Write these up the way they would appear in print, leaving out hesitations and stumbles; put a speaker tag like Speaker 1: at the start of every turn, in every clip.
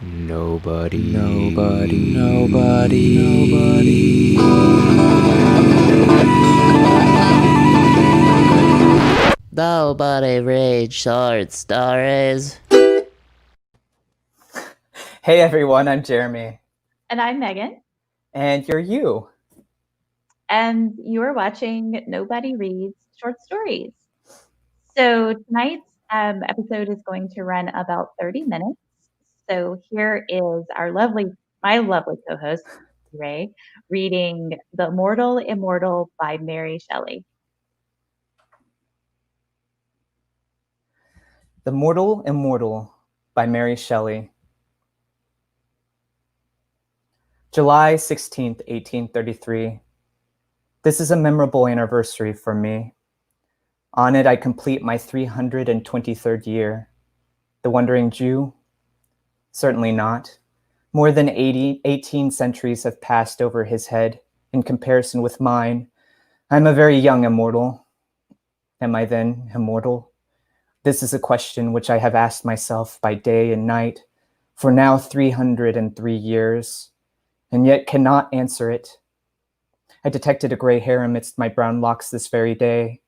Speaker 1: Nobody. Nobody reads short stories.
Speaker 2: Hey everyone, I'm Jeremy.
Speaker 3: And I'm Megan.
Speaker 2: And you're you.
Speaker 3: And you're watching Nobody Reads Short Stories. So tonight's episode is going to run about 30 minutes. So here is my lovely co-host, Ray, reading The Immortal by Mary Shelley.
Speaker 2: The Immortal by Mary Shelley. July 16th, 1833. This is a memorable anniversary for me. On it, I complete my 323rd year. The Wandering Jew? Certainly not. More than 18 centuries have passed over his head in comparison with mine. I'm a very young immortal. Am I then immortal? This is a question which I have asked myself by day and night for now 303 years, and yet cannot answer it. I detected a gray hair amidst my brown locks this very day.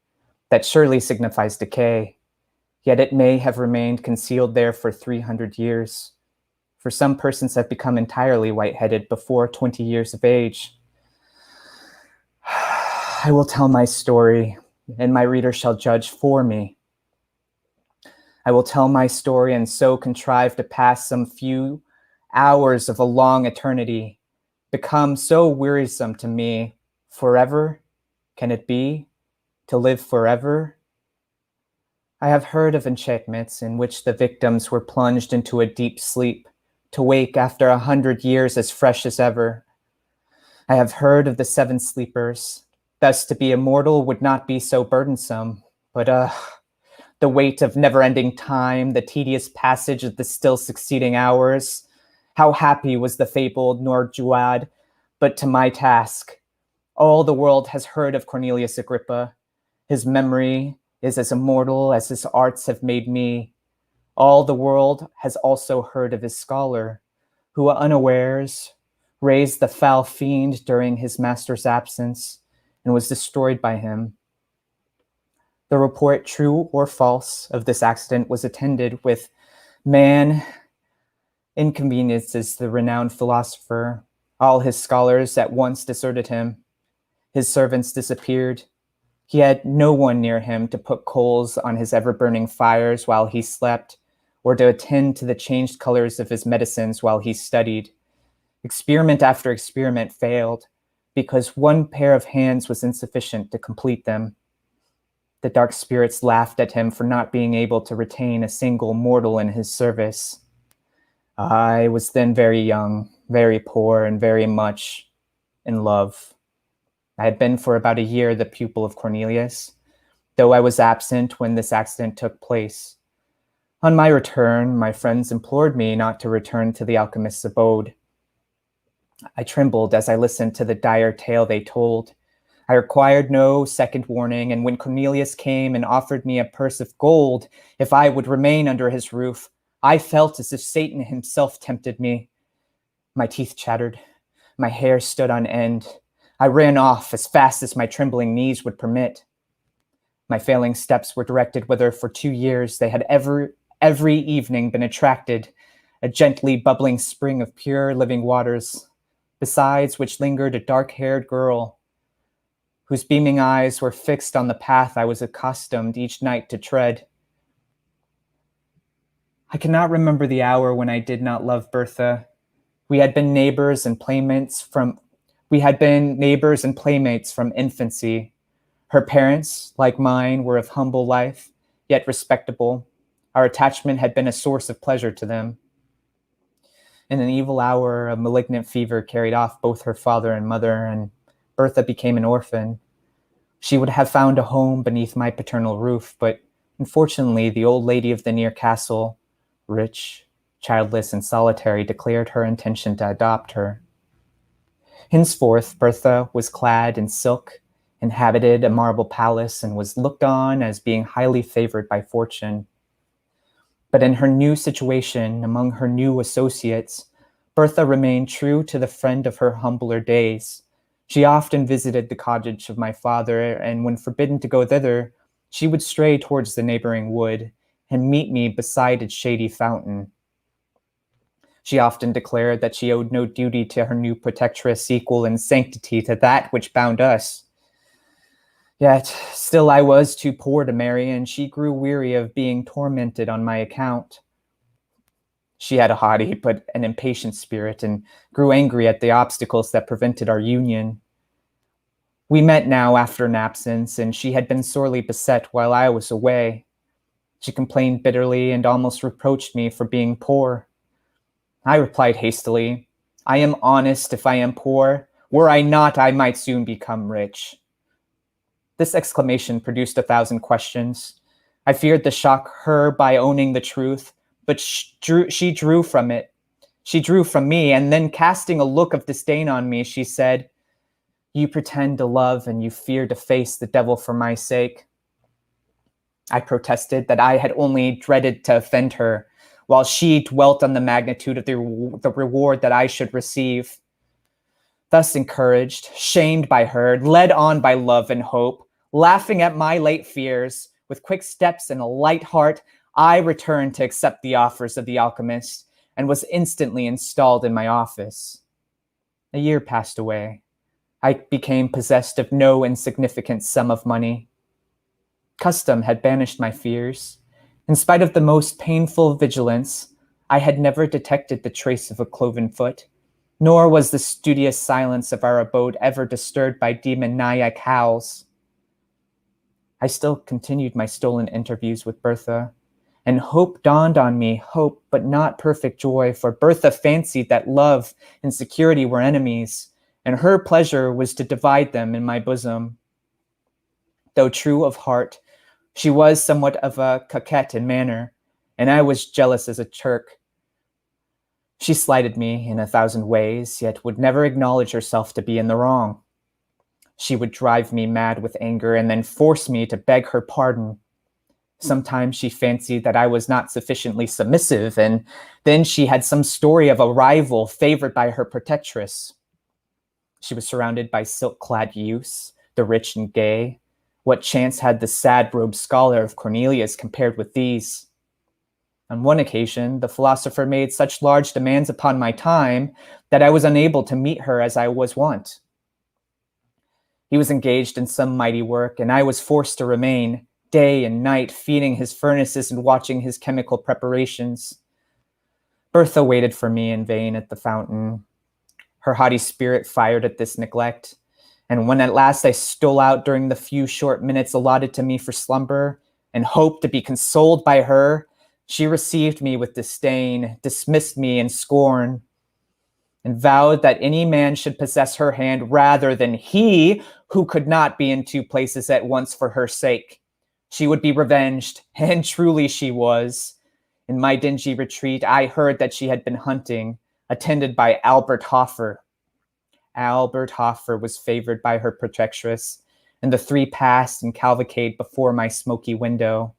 Speaker 2: That surely signifies decay, yet it may have remained concealed there for 300 years. For some persons have become entirely white-headed before 20 years of age. I will tell my story, and my reader shall judge for me. I will tell my story and so contrive to pass some few hours of a long eternity, become so wearisome to me. Forever? Can it be? To live forever? I have heard of enchantments in which the victims were plunged into a deep sleep, to wake after 100 years as fresh as ever. I have heard of the 7 sleepers. Thus to be immortal would not be so burdensome, but the weight of never-ending time, the tedious passage of the still succeeding hours. How happy was the fabled Norjuad, but to my task. All the world has heard of Cornelius Agrippa. His memory is as immortal as his arts have made me. All the world has also heard of his scholar, who unawares raised the foul fiend during his master's absence and was destroyed by him. The report, true or false, of this accident was attended with man inconveniences the renowned philosopher. All his scholars at once deserted him. His servants disappeared. He had no one near him to put coals on his ever-burning fires while he slept, or to attend to the changed colors of his medicines while he studied. Experiment after experiment failed, because one pair of hands was insufficient to complete them. The dark spirits laughed at him for not being able to retain a single mortal in his service. I was then very young, very poor, and very much in love. I had been for about a year the pupil of Cornelius, though I was absent when this accident took place. On my return, my friends implored me not to return to the alchemist's abode. I trembled as I listened to the dire tale they told. I required no second warning, and when Cornelius came and offered me a purse of gold if I would remain under his roof, I felt as if Satan himself tempted me. My teeth chattered. My hair stood on end. I ran off as fast as my trembling knees would permit. My failing steps were directed whither for 2 years they had every evening been attracted, a gently bubbling spring of pure living waters, besides which lingered a dark-haired girl, whose beaming eyes were fixed on the path I was accustomed each night to tread. I cannot remember the hour when I did not love Bertha. We had been neighbors and playmates from infancy. Her parents, like mine, were of humble life, yet respectable. Our attachment had been a source of pleasure to them. In an evil hour, a malignant fever carried off both her father and mother, and Bertha became an orphan. She would have found a home beneath my paternal roof, but unfortunately the old lady of the near castle, rich, childless, and solitary, declared her intention to adopt her. Henceforth, Bertha was clad in silk, inhabited a marble palace, and was looked on as being highly favored by fortune. But in her new situation, among her new associates, Bertha remained true to the friend of her humbler days. She often visited the cottage of my father, and when forbidden to go thither, she would stray towards the neighboring wood and meet me beside its shady fountain. She often declared that she owed no duty to her new protectress equal in sanctity to that which bound us. Yet, still I was too poor to marry, and she grew weary of being tormented on my account. She had a haughty but an impatient spirit, and grew angry at the obstacles that prevented our union. We met now after an absence, and she had been sorely beset while I was away. She complained bitterly and almost reproached me for being poor. I replied hastily, "I am honest if I am poor. Were I not, I might soon become rich." This exclamation produced 1,000 questions. I feared to shock her by owning the truth, but she drew from it. She drew from me, and then casting a look of disdain on me, she said, "You pretend to love and you fear to face the devil for my sake." I protested that I had only dreaded to offend her, while she dwelt on the magnitude of the reward that I should receive. Thus encouraged, shamed by her, led on by love and hope, laughing at my late fears, with quick steps and a light heart, I returned to accept the offers of the alchemist and was instantly installed in my office. A year passed away. I became possessed of no insignificant sum of money. Custom had banished my fears. In spite of the most painful vigilance, I had never detected the trace of a cloven foot, nor was the studious silence of our abode ever disturbed by demoniac howls. I still continued my stolen interviews with Bertha, and hope dawned on me, hope but not perfect joy, for Bertha fancied that love and security were enemies, and her pleasure was to divide them in my bosom. Though true of heart, she was somewhat of a coquette in manner, and I was jealous as a Turk. She slighted me in 1,000 ways, yet would never acknowledge herself to be in the wrong. She would drive me mad with anger and then force me to beg her pardon. Sometimes she fancied that I was not sufficiently submissive, and then she had some story of a rival favored by her protectress. She was surrounded by silk-clad youths, the rich and gay. What chance had the sad-robed scholar of Cornelius compared with these? On one occasion, the philosopher made such large demands upon my time that I was unable to meet her as I was wont. He was engaged in some mighty work, and I was forced to remain, day and night, feeding his furnaces and watching his chemical preparations. Bertha waited for me in vain at the fountain. Her haughty spirit fired at this neglect, and when at last I stole out during the few short minutes allotted to me for slumber, and hoped to be consoled by her, she received me with disdain, dismissed me in scorn, and vowed that any man should possess her hand rather than he who could not be in two places at once for her sake. She would be revenged, and truly she was. In my dingy retreat, I heard that she had been hunting, attended by Albert Hoffer. Albert Hoffer was favored by her protectress, and the three passed and cavalcade before my smoky window.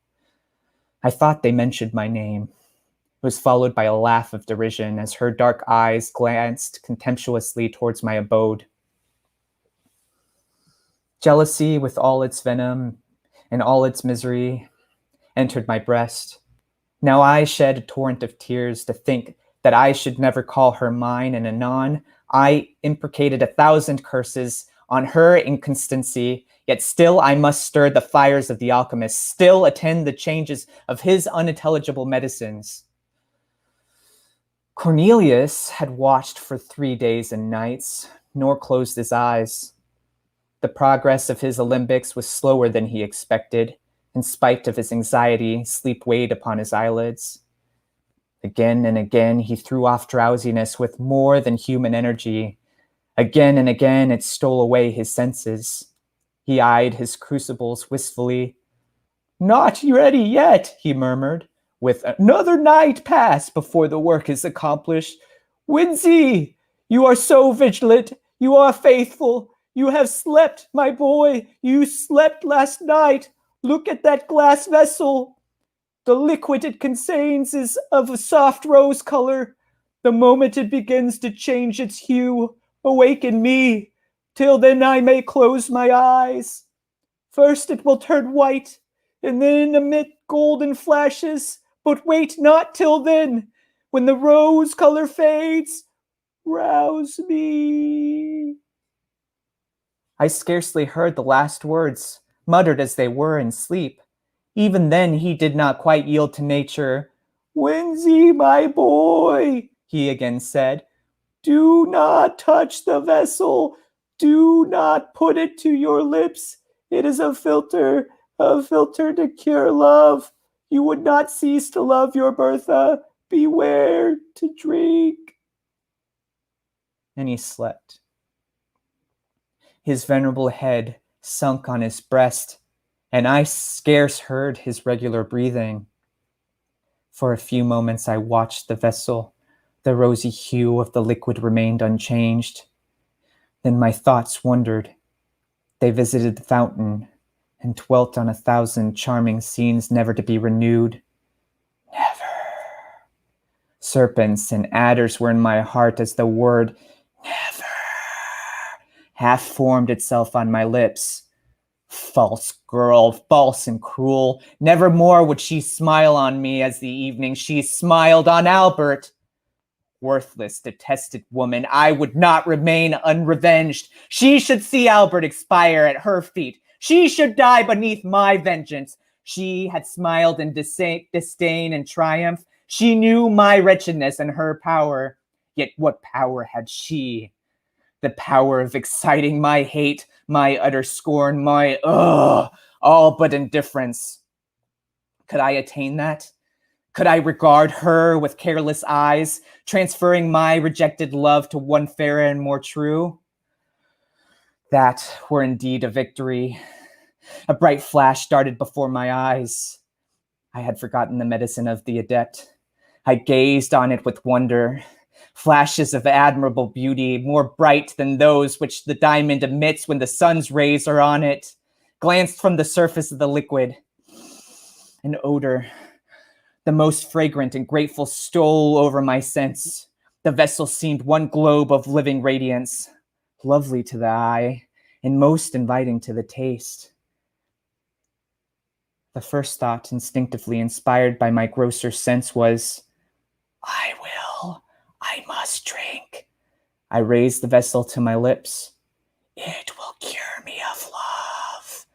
Speaker 2: I thought they mentioned my name. It was followed by a laugh of derision as her dark eyes glanced contemptuously towards my abode. Jealousy, with all its venom and all its misery, entered my breast. Now I shed a torrent of tears to think that I should never call her mine, and anon I imprecated 1,000 curses on her inconstancy, yet still I must stir the fires of the alchemist, still attend the changes of his unintelligible medicines. Cornelius had watched for 3 days and nights, nor closed his eyes. The progress of his alembics was slower than he expected. In spite of his anxiety, sleep weighed upon his eyelids. Again and again he threw off drowsiness with more than human energy. Again and again it stole away his senses. He eyed his crucibles wistfully. "Not ready yet," he murmured. "With another night pass before the work is accomplished. Winzy, you are so vigilant. You are faithful. You have slept, my boy. You slept last night. Look at that glass vessel." The liquid it contains is of a soft rose color. The moment it begins to change its hue, awaken me. Till then I may close my eyes. First it will turn white, and then emit golden flashes. But wait not till then. When the rose color fades, rouse me. I scarcely heard the last words, muttered as they were in sleep. Even then he did not quite yield to nature. Winsy, my boy, he again said, do not touch the vessel. Do not put it to your lips. It is a filter to cure love. You would not cease to love your Bertha. Beware to drink. And he slept. His venerable head sunk on his breast, and I scarce heard his regular breathing. For a few moments I watched the vessel. The rosy hue of the liquid remained unchanged. Then my thoughts wandered. They visited the fountain and dwelt on 1,000 charming scenes never to be renewed. Never. Serpents and adders were in my heart as the word never half formed itself on my lips. False girl, false and cruel. Never more would she smile on me as the evening she smiled on Albert. Worthless, detested woman, I would not remain unrevenged. She should see Albert expire at her feet. She should die beneath my vengeance. She had smiled in disdain and triumph. She knew my wretchedness and her power. Yet what power had she? The power of exciting my hate, my utter scorn, my all but indifference. Could I attain that? Could I regard her with careless eyes, transferring my rejected love to one fairer and more true? That were indeed a victory. A bright flash darted before my eyes. I had forgotten the medicine of the adept. I gazed on it with wonder. Flashes of admirable beauty, more bright than those which the diamond emits when the sun's rays are on it, glanced from the surface of the liquid. An odor, the most fragrant and grateful, stole over my sense. The vessel seemed one globe of living radiance, lovely to the eye and most inviting to the taste. The first thought, instinctively inspired by my grosser sense, was, I must drink. I raised the vessel to my lips. It will cure me of love,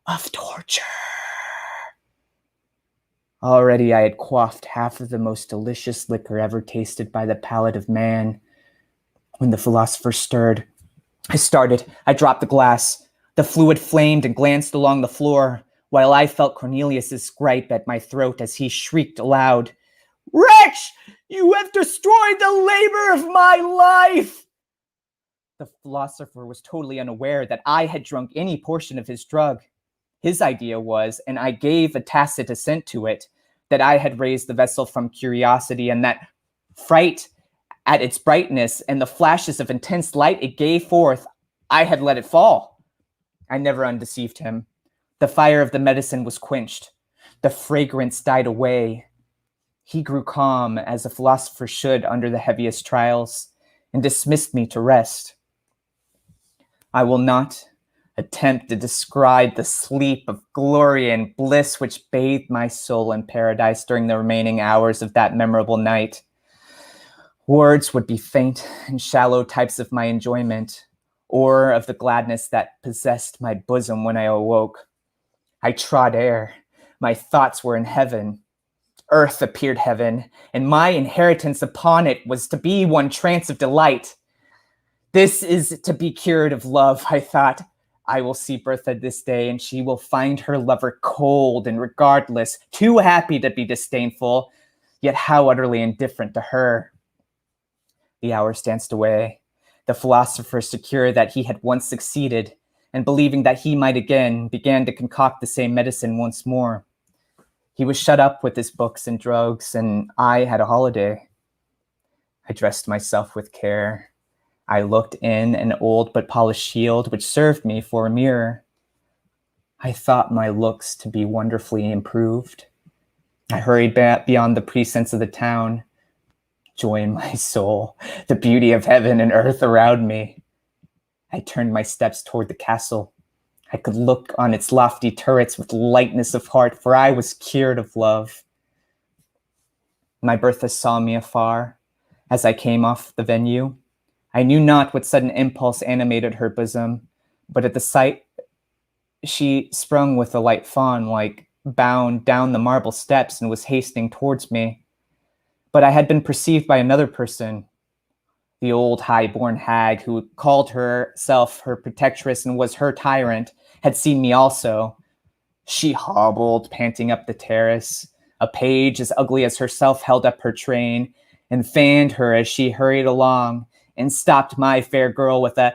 Speaker 2: of torture. Already I had quaffed half of the most delicious liquor ever tasted by the palate of man. When the philosopher stirred, I started. I dropped the glass. The fluid flamed and glanced along the floor, while I felt Cornelius's gripe at my throat as he shrieked aloud, Wretch! You have destroyed the labor of my life! The philosopher was totally unaware that I had drunk any portion of his drug. His idea was, and I gave a tacit assent to it, that I had raised the vessel from curiosity, and that fright at its brightness and the flashes of intense light it gave forth, I had let it fall. I never undeceived him. The fire of the medicine was quenched. The fragrance died away. He grew calm, as a philosopher should under the heaviest trials, and dismissed me to rest. I will not attempt to describe the sleep of glory and bliss which bathed my soul in paradise during the remaining hours of that memorable night. Words would be faint and shallow types of my enjoyment, or of the gladness that possessed my bosom when I awoke. I trod air. My thoughts were in heaven. Earth appeared heaven, and my inheritance upon it was to be one trance of delight. This is to be cured of love, I thought. I will see Bertha this day, and she will find her lover cold and regardless, too happy to be disdainful, yet how utterly indifferent to her. The hours danced away. The philosopher, secure that he had once succeeded, and believing that he might again, began to concoct the same medicine once more. He was shut up with his books and drugs, and I had a holiday. I dressed myself with care. I looked in an old but polished shield which served me for a mirror. I thought my looks to be wonderfully improved. I hurried beyond the precincts of the town. Joy in my soul, the beauty of heaven and earth around me. I turned my steps toward the castle. I could look on its lofty turrets with lightness of heart, for I was cured of love. My Bertha saw me afar as I came off the venue. I knew not what sudden impulse animated her bosom, but at the sight she sprung with a light fawn, like bound down the marble steps, and was hastening towards me. But I had been perceived by another person. The old high-born hag who called herself her protectress and was her tyrant had seen me also. She hobbled, panting up the terrace. A page as ugly as herself held up her train and fanned her as she hurried along, and stopped my fair girl with a,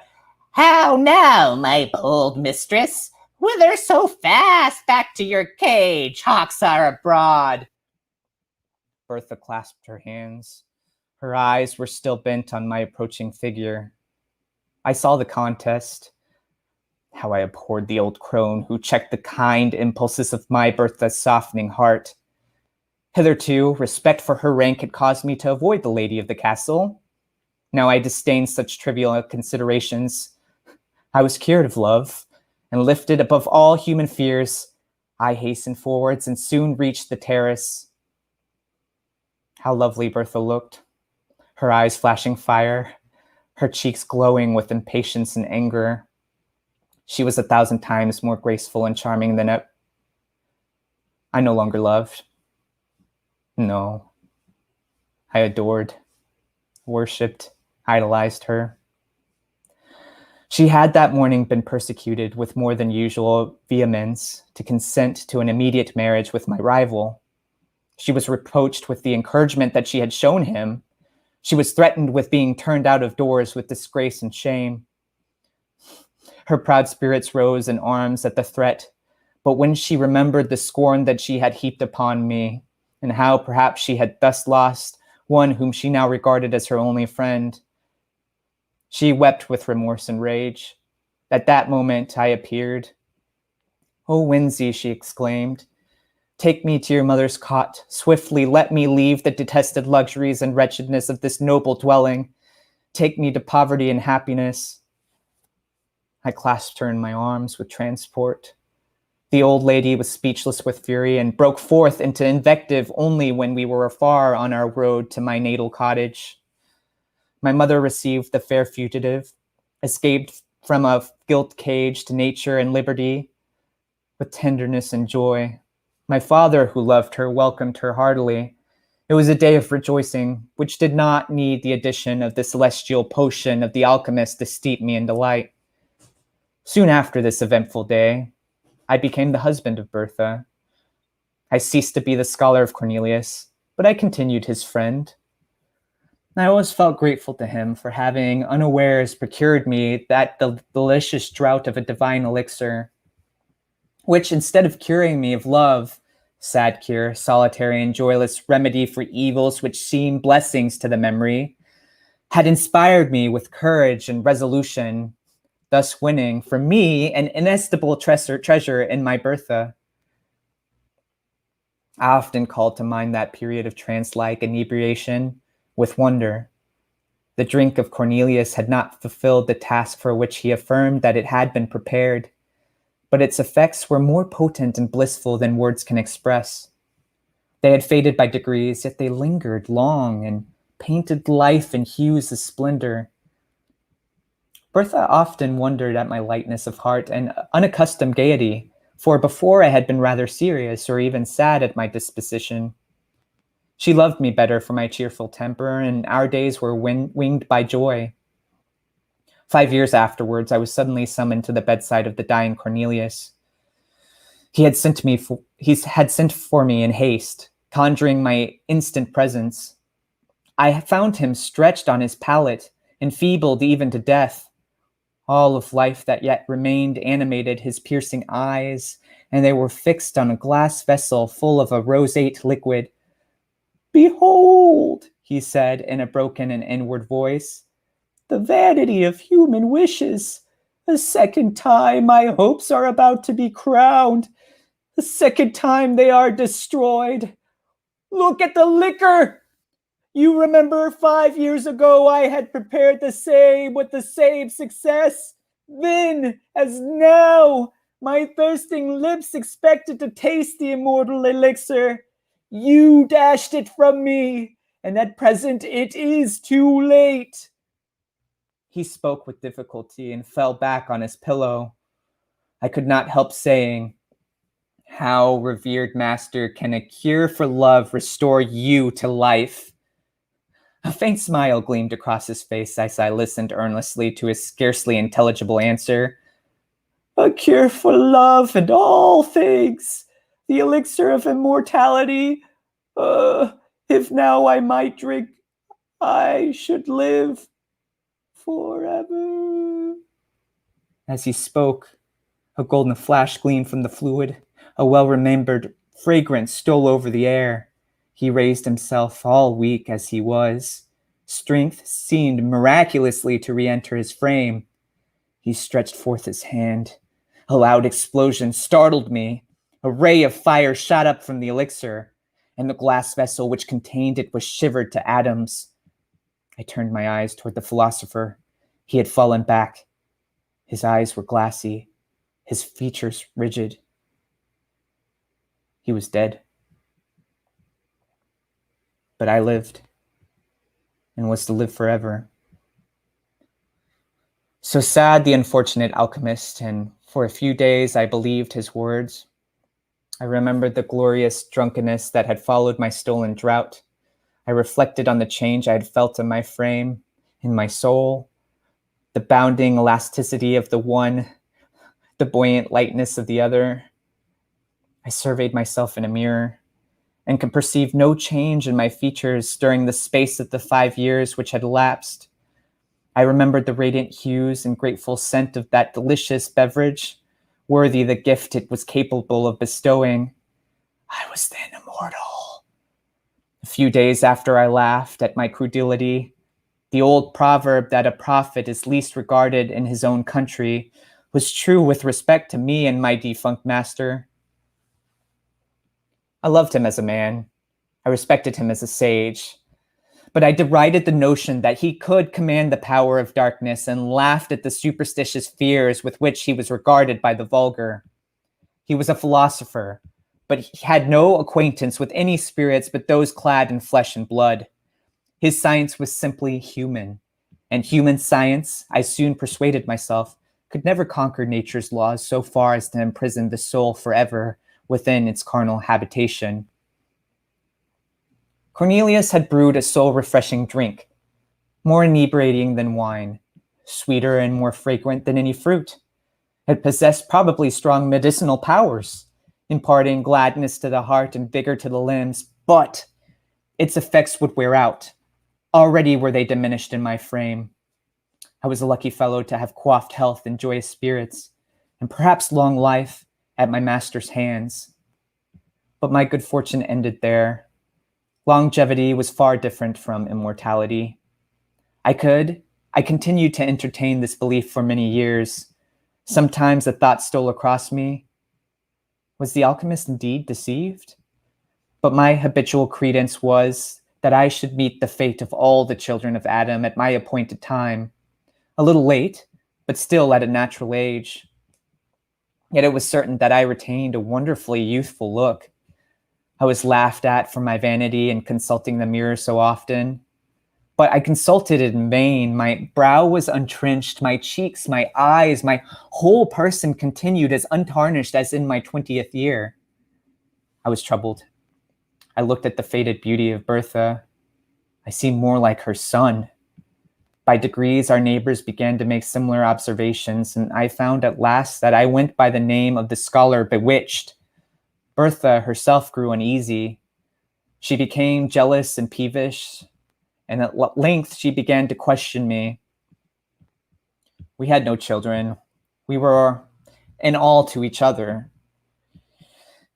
Speaker 1: "How now, my bold mistress? Whither so fast? Back to your cage, hawks are abroad."
Speaker 2: Bertha clasped her hands. Her eyes were still bent on my approaching figure. I saw the contest. How I abhorred the old crone who checked the kind impulses of my Bertha's softening heart. Hitherto, respect for her rank had caused me to avoid the lady of the castle. Now I disdained such trivial considerations. I was cured of love, and lifted above all human fears, I hastened forwards and soon reached the terrace. How lovely Bertha looked, her eyes flashing fire, her cheeks glowing with impatience and anger. She was 1,000 times more graceful and charming than I no longer loved. No, I adored, worshipped, idolized her. She had that morning been persecuted with more than usual vehemence to consent to an immediate marriage with my rival. She was reproached with the encouragement that she had shown him. She was threatened with being turned out of doors with disgrace and shame. Her proud spirits rose in arms at the threat, but when she remembered the scorn that she had heaped upon me, and how perhaps she had thus lost one whom she now regarded as her only friend, she wept with remorse and rage. At that moment I appeared. "Oh, Winsey," she exclaimed, "take me to your mother's cot. Swiftly let me leave the detested luxuries and wretchedness of this noble dwelling. Take me to poverty and happiness." I clasped her in my arms with transport. The old lady was speechless with fury and broke forth into invective only when we were afar on our road to my natal cottage. My mother received the fair fugitive, escaped from a gilt cage to nature and liberty, with tenderness and joy. My father, who loved her, welcomed her heartily. It was a day of rejoicing, which did not need the addition of the celestial potion of the alchemist to steep me in delight. Soon after this eventful day, I became the husband of Bertha. I ceased to be the scholar of Cornelius, but I continued his friend. I always felt grateful to him for having unawares procured me that delicious draught of a divine elixir, which, instead of curing me of love, sad cure, solitary and joyless remedy for evils which seem blessings to the memory, had inspired me with courage and resolution, thus winning for me an inestimable treasure in my Bertha. I often called to mind that period of trance-like inebriation with wonder. The drink of Cornelius had not fulfilled the task for which he affirmed that it had been prepared, but its effects were more potent and blissful than words can express. They had faded by degrees, yet they lingered long and painted life in hues of splendor. Bertha often wondered at my lightness of heart and unaccustomed gaiety, for before I had been rather serious or even sad at my disposition. She loved me better for my cheerful temper, and our days were winged by joy. 5 years afterwards, I was suddenly summoned to the bedside of the dying Cornelius. He had sent for me in haste, conjuring my instant presence. I found him stretched on his pallet, enfeebled even to death. All of life that yet remained animated his piercing eyes, and they were fixed on a glass vessel full of a roseate liquid. "Behold," he said in a broken and inward voice, "the vanity of human wishes. A second time my hopes are about to be crowned. A second time they are destroyed. Look at the liquor! You remember 5 years ago I had prepared the same with the same success? Then, as now, my thirsting lips expected to taste the immortal elixir. You dashed it from me, and at present it is too late. He spoke with difficulty and fell back on his pillow. I could not help saying, "How, revered master, can a cure for love restore you to life?" A faint smile gleamed across his face as I listened earnestly to his scarcely intelligible answer. "A cure for love and all things, the elixir of immortality. If now I might drink, I should live forever." As he spoke, a golden flash gleamed from the fluid. A well-remembered fragrance stole over the air. He raised himself, all weak as he was. Strength seemed miraculously to re-enter his frame. He stretched forth his hand. A loud explosion startled me. A ray of fire shot up from the elixir, and the glass vessel which contained it was shivered to atoms. I turned my eyes toward the philosopher. He had fallen back. His eyes were glassy, his features rigid. He was dead. But I lived, and was to live forever. So sad the unfortunate alchemist, and for a few days I believed his words. I remembered the glorious drunkenness that had followed my stolen draught. I reflected on the change I had felt in my frame, in my soul, the bounding elasticity of the one, the buoyant lightness of the other. I surveyed myself in a mirror and could perceive no change in my features during the space of the 5 years which had elapsed. I remembered the radiant hues and grateful scent of that delicious beverage, worthy the gift it was capable of bestowing. I was then immortal. A few days after I laughed at my credulity, the old proverb that a prophet is least regarded in his own country was true with respect to me and my defunct master. I loved him as a man. I respected him as a sage. But I derided the notion that he could command the power of darkness and laughed at the superstitious fears with which he was regarded by the vulgar. He was a philosopher, but he had no acquaintance with any spirits but those clad in flesh and blood. His science was simply human, and human science, I soon persuaded myself, could never conquer nature's laws so far as to imprison the soul forever within its carnal habitation. Cornelius had brewed a soul-refreshing drink, more inebriating than wine, sweeter and more fragrant than any fruit. It possessed probably strong medicinal powers, imparting gladness to the heart and vigor to the limbs, but its effects would wear out. Already were they diminished in my frame. I was a lucky fellow to have quaffed health and joyous spirits, and perhaps long life at my master's hands. But my good fortune ended there. Longevity was far different from immortality. I continued to entertain this belief for many years. Sometimes a thought stole across me. Was the alchemist indeed deceived? But my habitual credence was that I should meet the fate of all the children of Adam at my appointed time. A little late, but still at a natural age. Yet it was certain that I retained a wonderfully youthful look. I was laughed at for my vanity in consulting the mirror so often. But I consulted it in vain. My brow was untrenched, my cheeks, my eyes, my whole person continued as untarnished as in my 20th year. I was troubled. I looked at the faded beauty of Bertha. I seemed more like her son. By degrees, our neighbors began to make similar observations, and I found at last that I went by the name of the scholar bewitched. Bertha herself grew uneasy. She became jealous and peevish, and at length she began to question me. We had no children. We were in all to each other.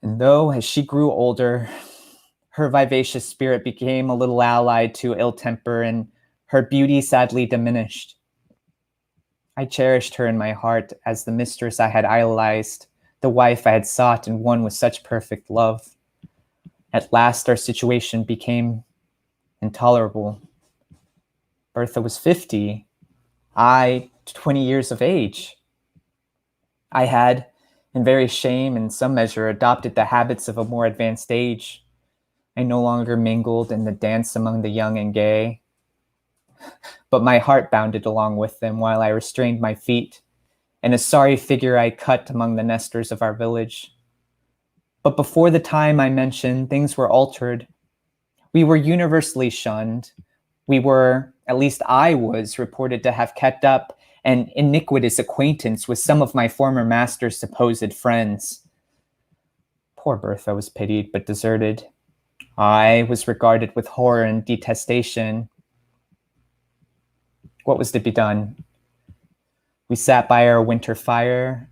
Speaker 2: And though, as she grew older, her vivacious spirit became a little allied to ill temper, and her beauty sadly diminished. I cherished her in my heart as the mistress I had idolized, the wife I had sought and won with such perfect love. At last, our situation became intolerable. Bertha was 50, I 20 years of age. I had, in very shame and some measure, adopted the habits of a more advanced age. I no longer mingled in the dance among the young and gay, but my heart bounded along with them while I restrained my feet, and a sorry figure I cut among the nesters of our village. But before the time I mentioned, things were altered. We were universally shunned. We were, at least I was, reported to have kept up an iniquitous acquaintance with some of my former master's supposed friends. Poor Bertha was pitied but deserted. I was regarded with horror and detestation. What was to be done? We sat by our winter fire.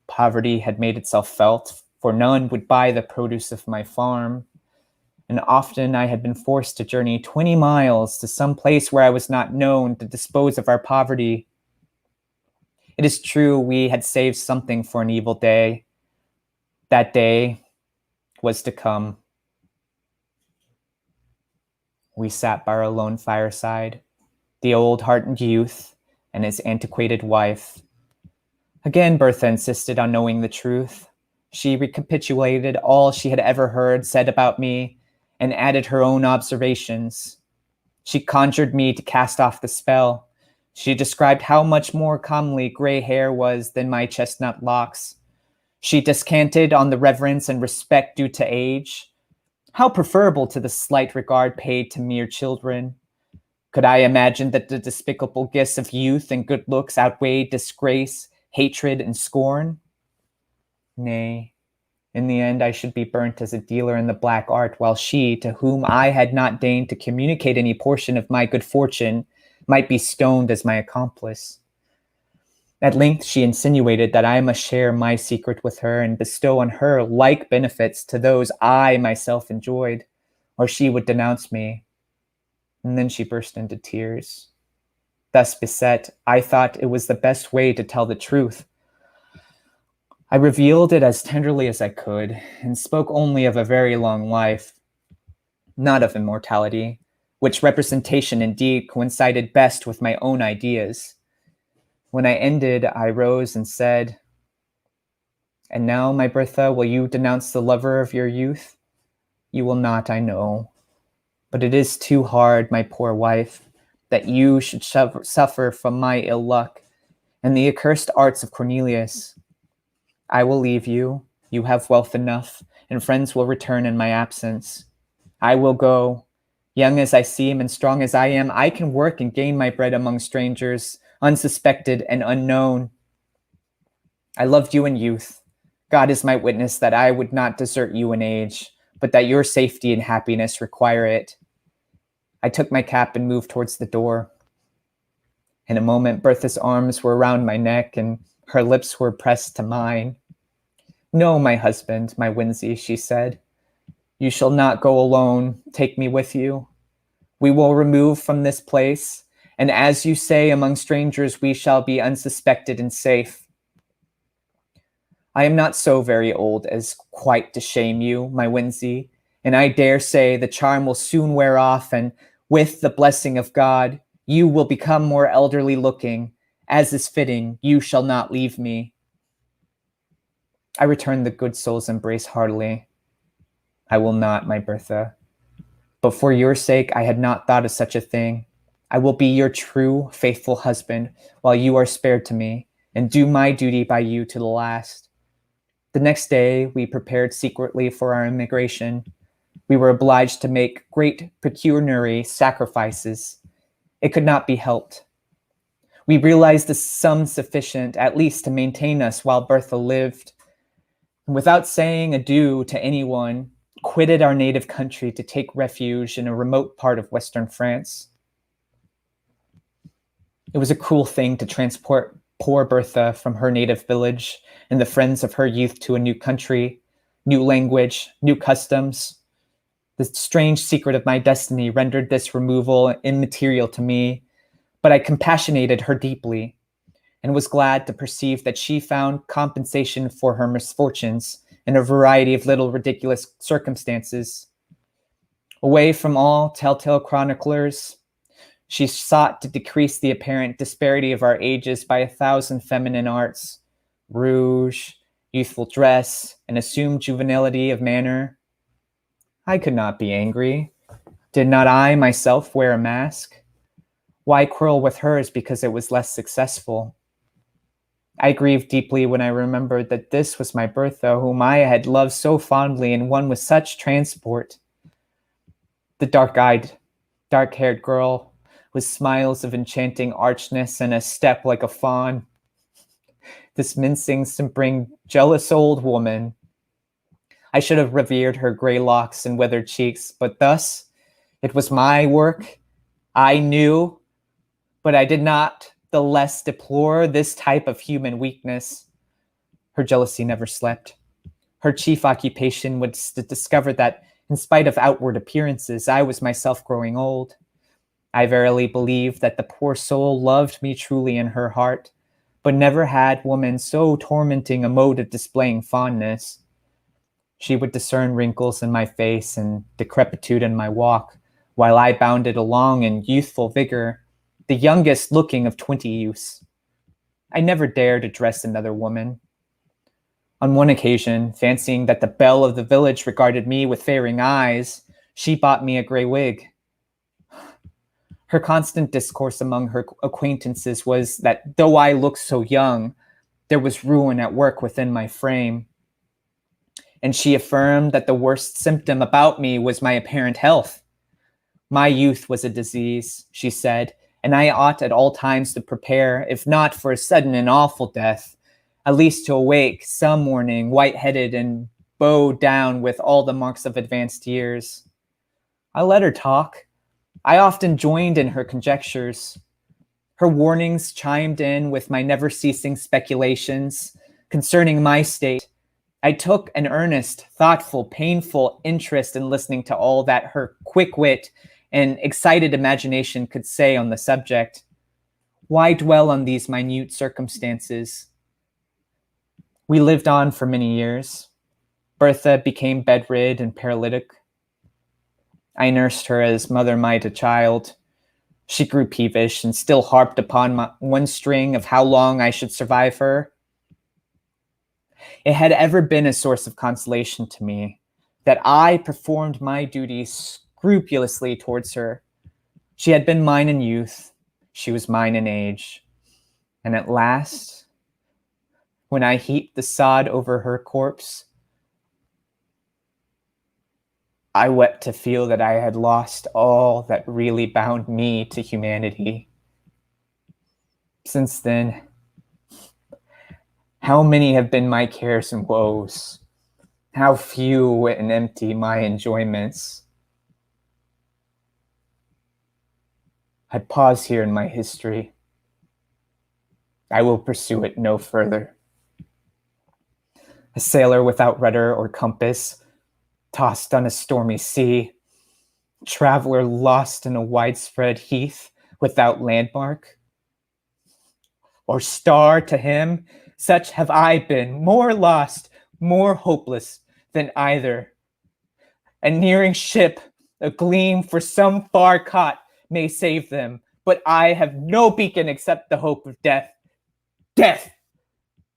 Speaker 2: Poverty had made itself felt, for none would buy the produce of my farm. And often I had been forced to journey 20 miles to some place where I was not known to dispose of our poverty. It is true we had saved something for an evil day. That day was to come. We sat by our lone fireside, the old hardened youth and his antiquated wife. Again, Bertha insisted on knowing the truth. She recapitulated all she had ever heard said about me and added her own observations. She conjured me to cast off the spell. She described how much more comely gray hair was than my chestnut locks. She descanted on the reverence and respect due to age. How preferable to the slight regard paid to mere children. Could I imagine that the despicable gifts of youth and good looks outweighed disgrace, hatred, and scorn? Nay, in the end I should be burnt as a dealer in the black art, while she, to whom I had not deigned to communicate any portion of my good fortune, might be stoned as my accomplice. At length she insinuated that I must share my secret with her and bestow on her like benefits to those I myself enjoyed, or she would denounce me. And then she burst into tears. Thus beset, I thought it was the best way to tell the truth. I revealed it as tenderly as I could, and spoke only of a very long life, not of immortality, which representation indeed coincided best with my own ideas. When I ended, I rose and said, "And now, my Bertha, will you denounce the lover of your youth? You will not, I know. But it is too hard, my poor wife, that you should suffer from my ill luck and the accursed arts of Cornelius. I will leave you. You have wealth enough, and friends will return in my absence. I will go. Young as I seem and strong as I am, I can work and gain my bread among strangers, unsuspected and unknown. I loved you in youth. God is my witness that I would not desert you in age, but that your safety and happiness require it." I took my cap and moved towards the door. In a moment, Bertha's arms were around my neck and her lips were pressed to mine. "No, my husband, my Winsey," she said. "You shall not go alone. Take me with you. We will remove from this place, and as you say, among strangers we shall be unsuspected and safe. I am not so very old as quite to shame you, my Winsey, and I dare say the charm will soon wear off, and with the blessing of God, you will become more elderly looking. As is fitting, you shall not leave me." I returned the good soul's embrace heartily. "I will not, my Bertha. But for your sake, I had not thought of such a thing. I will be your true, faithful husband while you are spared to me, and do my duty by you to the last." The next day, we prepared secretly for our emigration. We were obliged to make great pecuniary sacrifices. It could not be helped. We realized a sum sufficient, at least, to maintain us while Bertha lived. And without saying adieu to anyone, quitted our native country to take refuge in a remote part of Western France. It was a cruel thing to transport poor Bertha from her native village and the friends of her youth to a new country, new language, new customs. The strange secret of my destiny rendered this removal immaterial to me, but I compassionated her deeply and was glad to perceive that she found compensation for her misfortunes in a variety of little ridiculous circumstances. Away from all telltale chroniclers, she sought to decrease the apparent disparity of our ages by 1,000 feminine arts, rouge, youthful dress, and assumed juvenility of manner. I could not be angry. Did not I myself wear a mask? Why quarrel with hers because it was less successful? I grieved deeply when I remembered that this was my Bertha, whom I had loved so fondly and won with such transport. The dark-eyed, dark-haired girl, with smiles of enchanting archness and a step like a fawn. This mincing, simpering, jealous old woman. I should have revered her gray locks and withered cheeks, but thus, it was my work. I knew, but I did not the less deplore this type of human weakness. Her jealousy never slept. Her chief occupation was to discover that, in spite of outward appearances, I was myself growing old. I verily believe that the poor soul loved me truly in her heart, but never had woman so tormenting a mode of displaying fondness. She would discern wrinkles in my face and decrepitude in my walk, while I bounded along in youthful vigor, the youngest looking of 20 youths. I never dared address another woman. On one occasion, fancying that the belle of the village regarded me with fairing eyes, she bought me a gray wig. Her constant discourse among her acquaintances was that though I looked so young, there was ruin at work within my frame. And she affirmed that the worst symptom about me was my apparent health. My youth was a disease, she said, and I ought at all times to prepare, if not for a sudden and awful death, at least to awake some morning white-headed and bowed down with all the marks of advanced years. I let her talk. I often joined in her conjectures. Her warnings chimed in with my never-ceasing speculations concerning my state. I took an earnest, thoughtful, painful interest in listening to all that her quick wit and excited imagination could say on the subject. Why dwell on these minute circumstances? We lived on for many years. Bertha became bedrid and paralytic. I nursed her as mother might a child. She grew peevish and still harped upon one string of how long I should survive her. It had ever been a source of consolation to me that I performed my duties scrupulously towards her. She had been mine in youth. She was mine in age. And at last, when I heaped the sod over her corpse, I wept to feel that I had lost all that really bound me to humanity. Since then, how many have been my cares and woes? How few and empty my enjoyments? I pause here in my history. I will pursue it no further. A sailor without rudder or compass, tossed on a stormy sea, traveler lost in a widespread heath without landmark. Or star to him, such have I been, more lost, more hopeless than either. A nearing ship, a gleam for some far cot may save them, but I have no beacon except the hope of death. Death!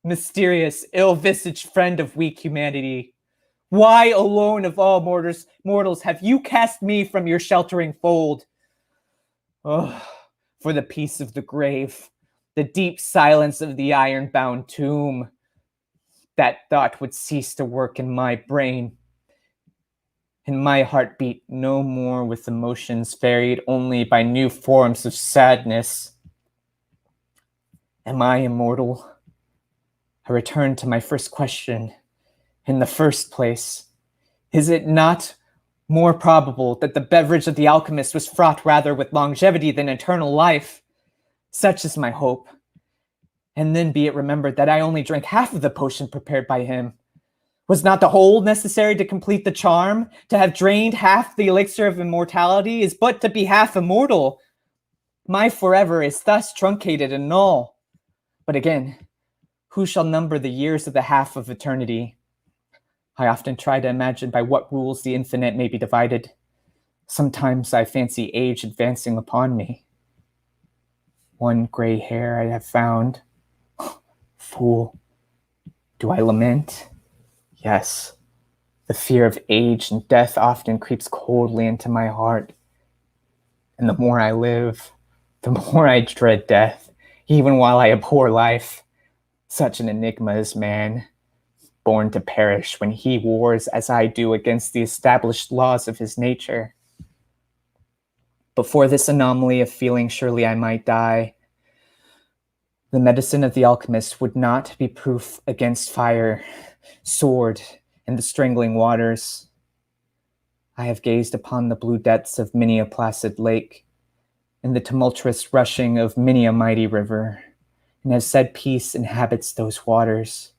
Speaker 2: Mysterious, ill-visaged friend of weak humanity. Why alone of all mortals have you cast me from your sheltering fold? Oh, for the peace of the grave, the deep silence of the iron-bound tomb. That thought would cease to work in my brain, and my heart beat no more with emotions varied only by new forms of sadness. Am I immortal? I return to my first question. In the first place, is it not more probable that the beverage of the alchemist was fraught rather with longevity than eternal life? Such is my hope. And then be it remembered that I only drank half of the potion prepared by him. Was not the whole necessary to complete the charm? To have drained half the elixir of immortality is but to be half immortal. My forever is thus truncated and null. But again, who shall number the years of the half of eternity? I often try to imagine by what rules the infinite may be divided. Sometimes I fancy age advancing upon me. One gray hair I have found. Fool. Do I lament? Yes. The fear of age and death often creeps coldly into my heart. And the more I live, the more I dread death, even while I abhor life. Such an enigma is man, born to perish when he wars as I do against the established laws of his nature. Before this anomaly of feeling surely I might die, the medicine of the alchemist would not be proof against fire, sword, and the strangling waters. I have gazed upon the blue depths of many a placid lake, and the tumultuous rushing of many a mighty river, and have said peace inhabits those waters.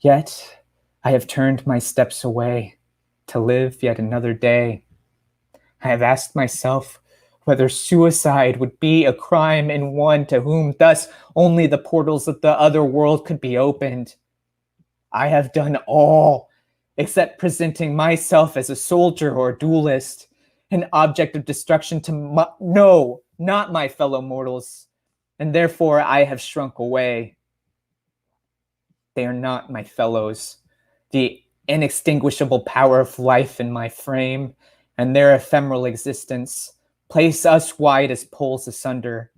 Speaker 2: Yet I have turned my steps away to live yet another day. I have asked myself whether suicide would be a crime in one to whom thus only the portals of the other world could be opened. I have done all except presenting myself as a soldier or a duelist, an object of destruction to no, not my fellow mortals, and therefore I have shrunk away. They are not my fellows. The inextinguishable power of life in my frame and their ephemeral existence place us wide as poles asunder.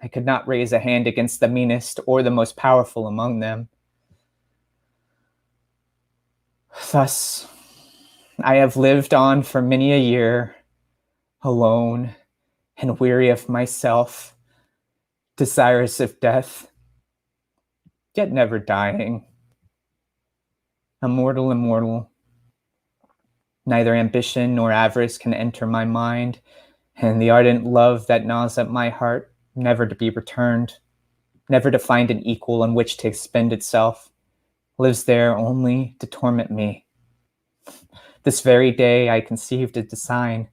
Speaker 2: I could not raise a hand against the meanest or the most powerful among them. Thus, I have lived on for many a year, alone and weary of myself, desirous of death, yet never dying. Immortal, neither ambition nor avarice can enter my mind, and the ardent love that gnaws at my heart, never to be returned, never to find an equal on which to expend itself, lives there only to torment me. This very day I conceived a design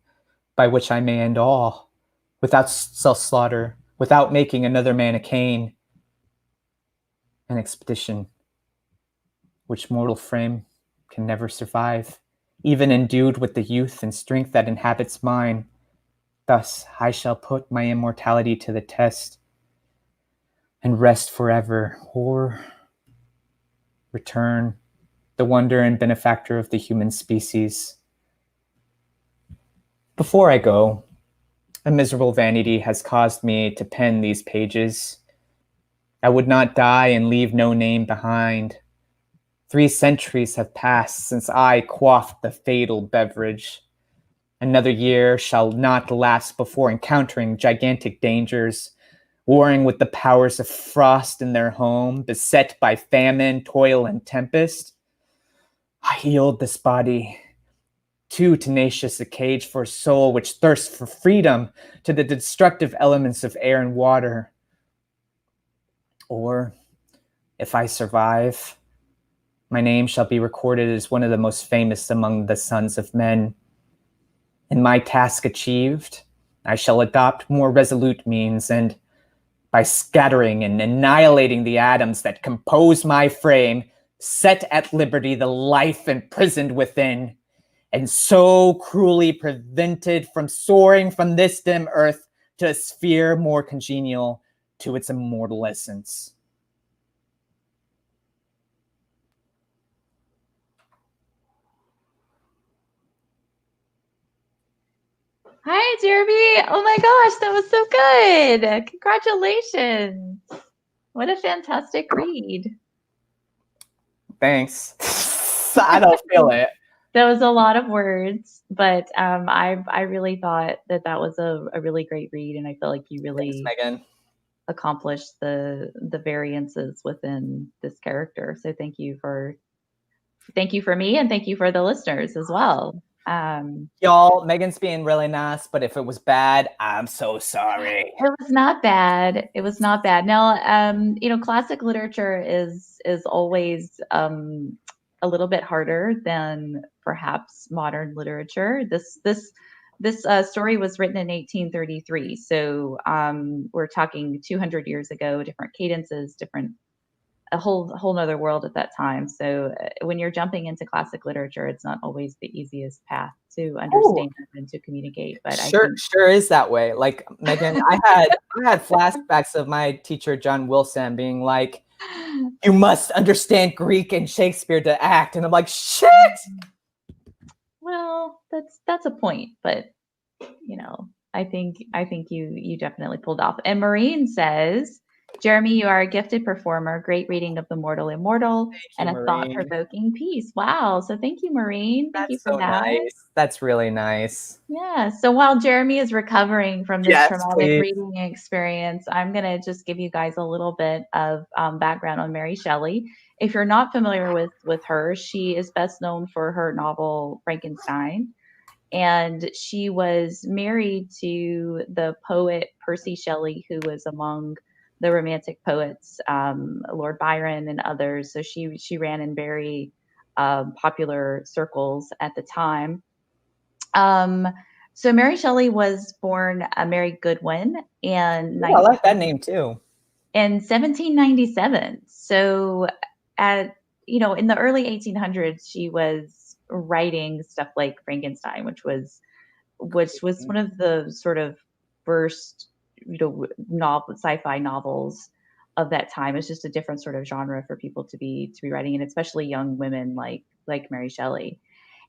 Speaker 2: by which I may end all, without self-slaughter, without making another man a Cain. An expedition which mortal frame can never survive, even endued with the youth and strength that inhabits mine. Thus I shall put my immortality to the test, and rest forever, or return, the wonder and benefactor of the human species. Before I go, a miserable vanity has caused me to pen these pages. I would not die and leave no name behind. 3 centuries have passed since I quaffed the fatal beverage. Another year shall not last before encountering gigantic dangers, warring with the powers of frost in their home, beset by famine, toil, and tempest. I yield this body, too tenacious a cage for a soul which thirsts for freedom, to the destructive elements of air and water. Or, if I survive, my name shall be recorded as one of the most famous among the sons of men. And my task achieved, I shall adopt more resolute means, and by scattering and annihilating the atoms that compose my frame, set at liberty the life imprisoned within, and so cruelly prevented from soaring from this dim earth to a sphere more congenial to its immortal essence.
Speaker 3: Hi, Jeremy. Oh my gosh, that was so good. Congratulations. What a fantastic read.
Speaker 2: Thanks. I don't feel it.
Speaker 3: That was a lot of words, but I really thought that was a really great read, and I feel like you really
Speaker 2: Thanks, Megan.
Speaker 3: accomplished the variances within this character. So thank you for me, and thank you for the listeners as well.
Speaker 2: Y'all, Megan's being really nice, but if it was bad, I'm so sorry.
Speaker 3: It was not bad. It was not bad. Now, classic literature is always a little bit harder than perhaps modern literature. This story was written in 1833, so we're talking 200 years ago. Different cadences, different a whole nother world at that time. So when you're jumping into classic literature, it's not always the easiest path to
Speaker 2: Oh,
Speaker 3: understand and to communicate. But I
Speaker 2: sure,
Speaker 3: think
Speaker 2: sure is that way. Like Megan, I had flashbacks of my teacher John Wilson being like, "You must understand Greek and Shakespeare to act," and I'm like, "Shit."
Speaker 3: well, that's a point, but I think you definitely pulled off. And Maureen says, Jeremy, you are a gifted performer, great reading of The Mortal Immortal,
Speaker 2: Thank
Speaker 3: and
Speaker 2: you,
Speaker 3: a
Speaker 2: Maureen.
Speaker 3: thought-provoking piece. Wow. So thank you, Maureen. Thank you
Speaker 2: That's
Speaker 3: for
Speaker 2: so
Speaker 3: that.
Speaker 2: nice. That's really nice.
Speaker 3: Yeah. So while Jeremy is recovering from this
Speaker 2: Yes,
Speaker 3: traumatic
Speaker 2: please.
Speaker 3: reading experience, I'm going to just give you guys a little bit of background on Mary Shelley. If you're not familiar with her, she is best known for her novel Frankenstein. And she was married to the poet Percy Shelley, who was among the Romantic poets, Lord Byron and others. So she ran in very popular circles at the time. So Mary Shelley was born Mary Goodwin in
Speaker 2: Ooh, I like that name too.
Speaker 3: in 1797. So at in the early 1800s, she was writing stuff like Frankenstein, which was one of the sort of first sci-fi novels of that time. It's just a different sort of genre for people to be writing, and especially young women like Mary Shelley.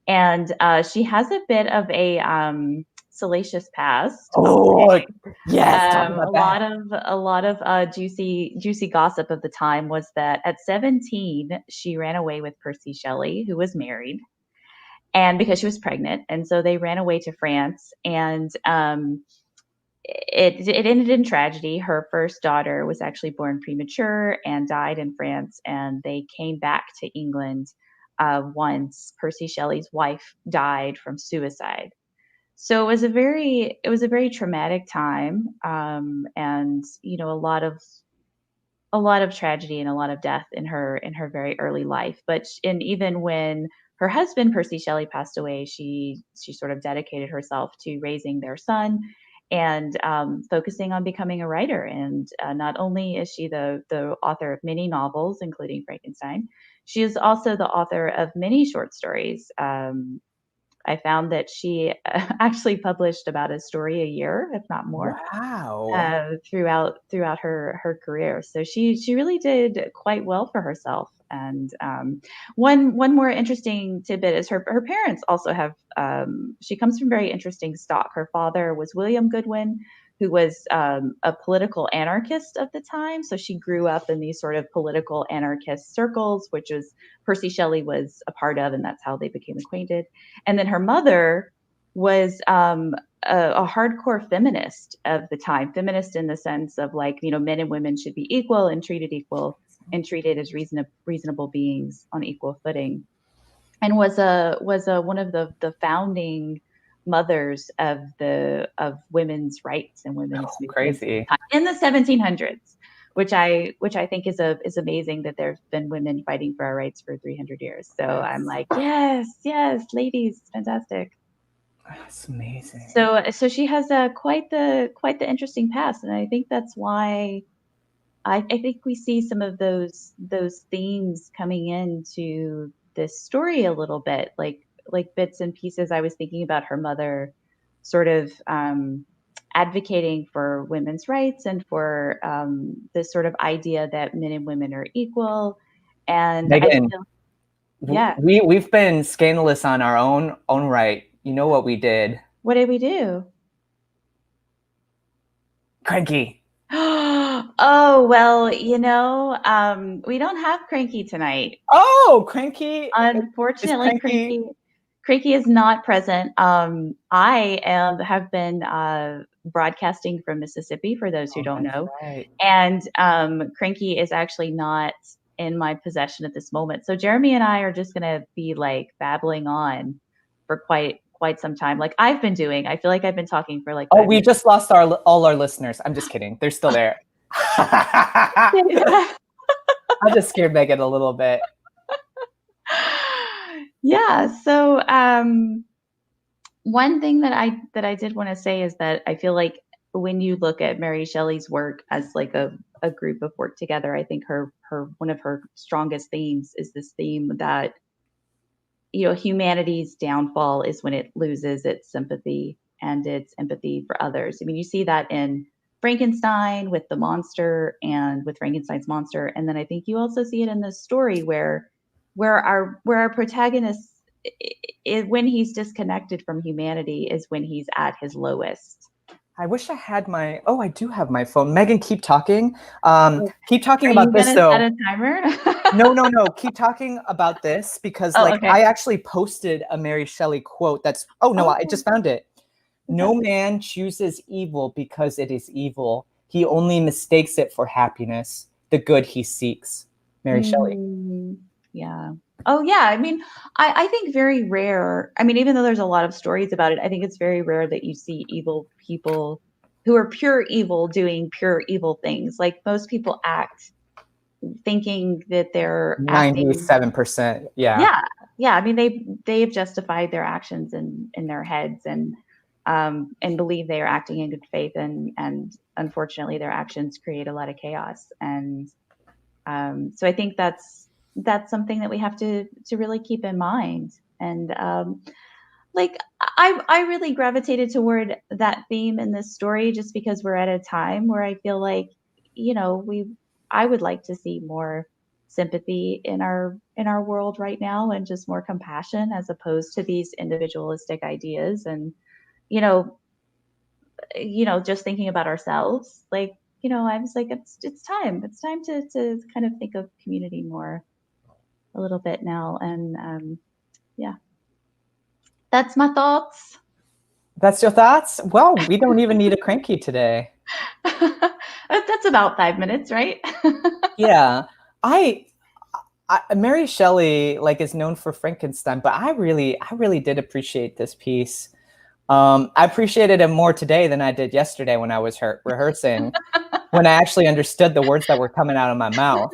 Speaker 3: And she has a bit of a salacious past.
Speaker 2: Oh, yes, talk
Speaker 3: A
Speaker 2: about
Speaker 3: lot
Speaker 2: that.
Speaker 3: of juicy gossip of the time was that at 17 she ran away with Percy Shelley, who was married, and because she was pregnant, and so they ran away to France, and it ended in tragedy. Her first daughter was actually born premature and died in France, and they came back to England once Percy Shelley's wife died from suicide. So it was a very traumatic time, and a lot of tragedy and a lot of death in her very early life. But and even when her husband Percy Shelley passed away, she sort of dedicated herself to raising their son and focusing on becoming a writer. And not only is she the author of many novels, including Frankenstein, she is also the author of many short stories. I found that she actually published about a story a year, if not more,
Speaker 2: Wow.
Speaker 3: throughout her career. So she really did quite well for herself. And one more interesting tidbit is her parents also have. She comes from very interesting stock. Her father was William Goodwin, who was a political anarchist of the time. So she grew up in these sort of political anarchist circles, which is Percy Shelley was a part of, and that's how they became acquainted. And then her mother was a hardcore feminist of the time, feminist in the sense of like, men and women should be equal and treated as reasonable beings on equal footing, and was a one of the founding mothers of women's rights and women's movements
Speaker 2: Crazy.
Speaker 3: in the 1700s, which I think is amazing that there's been women fighting for our rights for 300 years. So I'm like, yes, ladies, fantastic.
Speaker 2: That's amazing.
Speaker 3: So she has quite the interesting past, and I think that's why I think we see some of those themes coming into this story a little bit, like bits and pieces. I was thinking about her mother, sort of advocating for women's rights and for this sort of idea that men and women are equal. And I
Speaker 2: Megan,
Speaker 3: feel, yeah.
Speaker 2: we've been scandalous on our own right. You know what we did?
Speaker 3: What did we do?
Speaker 2: Cranky.
Speaker 3: Oh, well, we don't have Cranky tonight.
Speaker 2: Oh, Cranky.
Speaker 3: Unfortunately,
Speaker 2: Is Cranky...
Speaker 3: Cranky is not present. I have been broadcasting from Mississippi, for those who don't know.
Speaker 2: Right.
Speaker 3: And Cranky is actually not in my possession at this moment. So Jeremy and I are just going to be like babbling on for quite some time, like I've been doing. I feel like I've been talking for like 5
Speaker 2: we
Speaker 3: minutes.
Speaker 2: just lost all our listeners. I'm just kidding. They're still there. I just scared Megan a little bit.
Speaker 3: Yeah. So one thing that I did want to say is that I feel like when you look at Mary Shelley's work as like a a group of work together. I think her one of her strongest themes is this theme that, you know, humanity's downfall is when it loses its sympathy and its empathy for others. I mean, you see that in Frankenstein with the monster and with Frankenstein's monster, and then I think you also see it in this story where our protagonist, when he's disconnected from humanity, is when he's at his lowest.
Speaker 2: I wish I had my. Oh, I do have my phone. Megan, keep talking. Keep talking
Speaker 3: Are
Speaker 2: about
Speaker 3: you
Speaker 2: this
Speaker 3: gonna
Speaker 2: though.
Speaker 3: set a timer?
Speaker 2: No. Keep talking about this because,
Speaker 3: Oh,
Speaker 2: like,
Speaker 3: okay.
Speaker 2: I actually posted a Mary Shelley quote. That's. Oh no, I just found it. No man chooses evil because it is evil. He only mistakes it for happiness, the good he seeks. Mary Shelley.
Speaker 3: Yeah. Oh, yeah. I mean, I think very rare. I mean, even though there's a lot of stories about it, I think it's very rare that you see evil people who are pure evil doing pure evil things. Like most people act thinking that they're acting.
Speaker 2: 97%. Yeah.
Speaker 3: Yeah. Yeah. I mean, they've justified their actions in their heads and believe they are acting in good faith. And unfortunately, their actions create a lot of chaos. And so I think that's something that we have to really keep in mind. And like I really gravitated toward that theme in this story just because we're at a time where I feel like, you know, I would like to see more sympathy in our world right now and just more compassion as opposed to these individualistic ideas and you know just thinking about ourselves. Like, you know, I was like, it's time to kind of think of community more a little bit now. And yeah, that's my thoughts.
Speaker 2: That's your thoughts? Well, we don't even need a cranky today.
Speaker 3: That's about 5 minutes, right?
Speaker 2: Yeah. Mary Shelley like is known for Frankenstein, but I really did appreciate this piece. I appreciated it more today than I did yesterday when I was rehearsing, when I actually understood the words that were coming out of my mouth.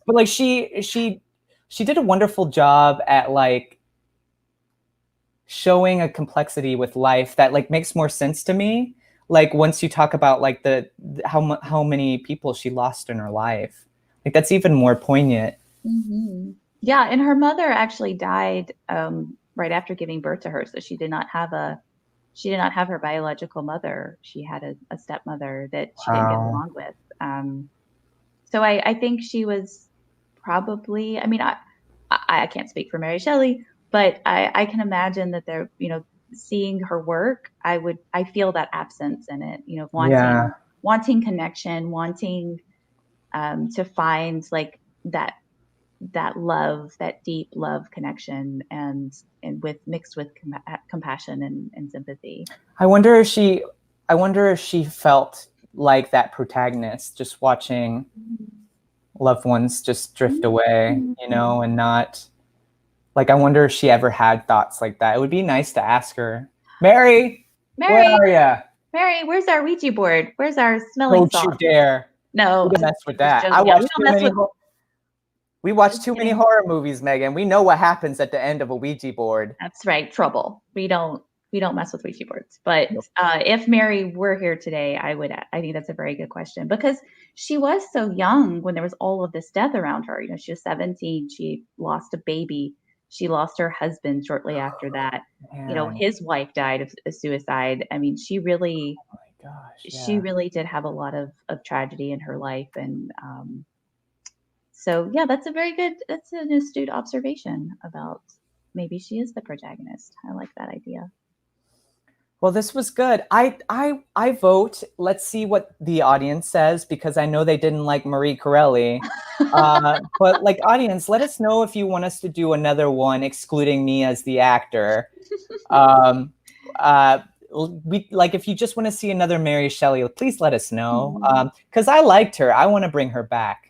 Speaker 2: But like she did a wonderful job at like showing a complexity with life that like makes more sense to me. Like once you talk about like how many people she lost in her life, like that's even more poignant.
Speaker 3: Mm-hmm. Yeah, and her mother actually died right after giving birth to her, so she did not have her biological mother. She had a stepmother that she didn't get along with. So I think she was probably. I mean, I can't speak for Mary Shelley, but I can imagine that they're, you know, seeing her work, I feel that absence in it, you know, wanting connection, wanting to find like that love, that deep love connection and with mixed with compassion and sympathy.
Speaker 2: I wonder if she felt like that protagonist, just watching loved ones just drift away, you know, and not like, I wonder if she ever had thoughts like that. It would be nice to ask her. Mary, where are you?
Speaker 3: Mary, where's our Ouija board? Where's our smelling
Speaker 2: Don't
Speaker 3: salt?
Speaker 2: you dare.
Speaker 3: No,
Speaker 2: We don't mess with that. We watch too many horror movies, Megan. We know what happens at the end of a Ouija board.
Speaker 3: That's right, trouble. We don't mess with Ouija boards. But if Mary were here today, I think that's a very good question because she was so young when there was all of this death around her. You know, she was 17. She lost a baby. She lost her husband shortly after that.
Speaker 2: Man.
Speaker 3: You know, his wife died of suicide. I mean, she really,
Speaker 2: oh my gosh, yeah.
Speaker 3: she really did have a lot of tragedy in her life. And so, yeah, that's an astute observation about maybe she is the protagonist. I like that idea.
Speaker 2: Well, this was good. I vote. Let's see what the audience says because I know they didn't like Marie Corelli. But like, audience, let us know if you want us to do another one excluding me as the actor. We like if you just want to see another Mary Shelley, please let us know. Because I liked her. I want to bring her back.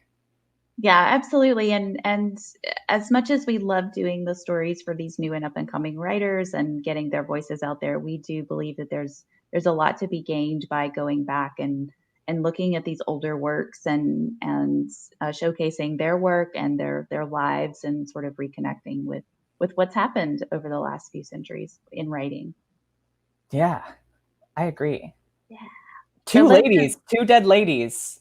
Speaker 3: Yeah, absolutely. And as much as we love doing the stories for these new and up and coming writers and getting their voices out there, we do believe that there's a lot to be gained by going back and looking at these older works and showcasing their work and their lives and sort of reconnecting with what's happened over the last few centuries in writing.
Speaker 2: Yeah, I agree.
Speaker 3: Yeah.
Speaker 2: Two dead ladies.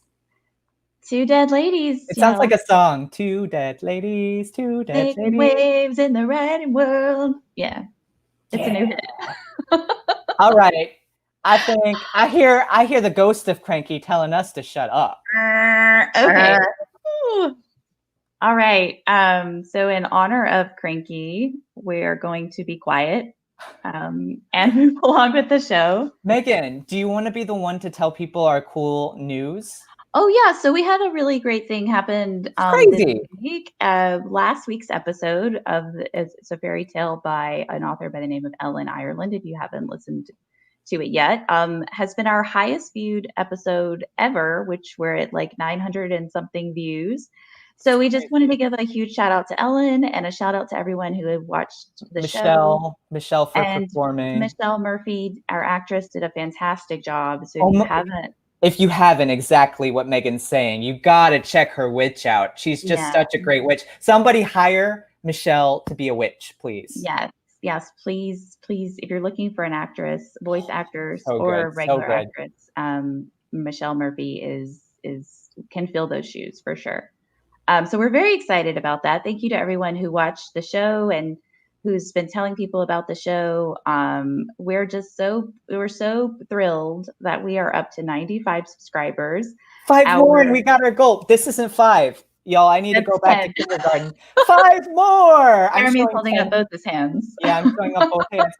Speaker 3: Two dead ladies.
Speaker 2: It sounds like a song. Two dead ladies, two dead
Speaker 3: making
Speaker 2: ladies.
Speaker 3: waves in the writing world. Yeah, it's a new hit.
Speaker 2: All right. I think I hear the ghost of Cranky telling us to shut up.
Speaker 3: Okay. All right. So in honor of Cranky, we're going to be quiet and move along with the show.
Speaker 2: Megan, do you want to be the one to tell people our cool news?
Speaker 3: Oh yeah, so we had a really great thing happen this week. Last week's episode of it's a fairy tale by an author by the name of Ellen Ireland. If you haven't listened to it yet, has been our highest viewed episode ever, which we're at like 900 and something views. So we just wanted to give a huge shout out to Ellen and a shout out to everyone who had watched the show.
Speaker 2: Michelle for performing.
Speaker 3: Michelle Murphy, our actress, did a fantastic job. So
Speaker 2: if you haven't, exactly what Megan's saying, you gotta check her witch out. She's just such a great witch. Somebody hire Michelle to be a witch, please.
Speaker 3: Yes, please. If you're looking for an actress, voice actress, or a regular actress, Michelle Murphy can fill those shoes for sure. So we're very excited about that. Thank you to everyone who watched the show and who's been telling people about the show. We're so thrilled that we are up to 95 subscribers.
Speaker 2: 5 more and we got our goal. This isn't 5. Y'all, I need to go back to kindergarten. 5 more.
Speaker 3: Jeremy's holding up both his hands.
Speaker 2: Yeah, I'm showing up both hands.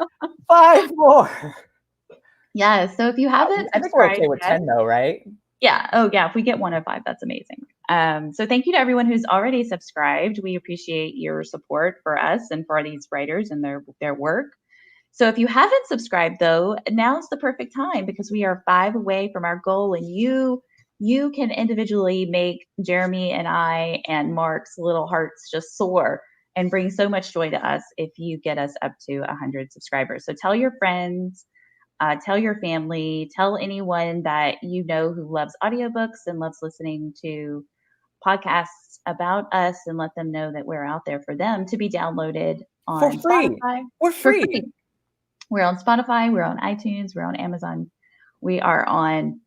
Speaker 2: 5 more.
Speaker 3: Yeah, so if you haven't
Speaker 2: I think we're okay with 10 though, right?
Speaker 3: Yeah. Oh yeah, if we get 1 of 5, that's amazing. So thank you to everyone who's already subscribed. We appreciate your support for us and for these writers and their work. So if you haven't subscribed though, now's the perfect time because we are 5 away from our goal, and you can individually make Jeremy and I and Mark's little hearts just soar and bring so much joy to us if you get us up to 100 subscribers. So tell your friends, tell your family, tell anyone that you know who loves audiobooks and loves listening to podcasts about us, and let them know that we're out there for them to be downloaded on Spotify.
Speaker 2: We're free.
Speaker 3: We're on Spotify. We're on iTunes. We're on Amazon. We are on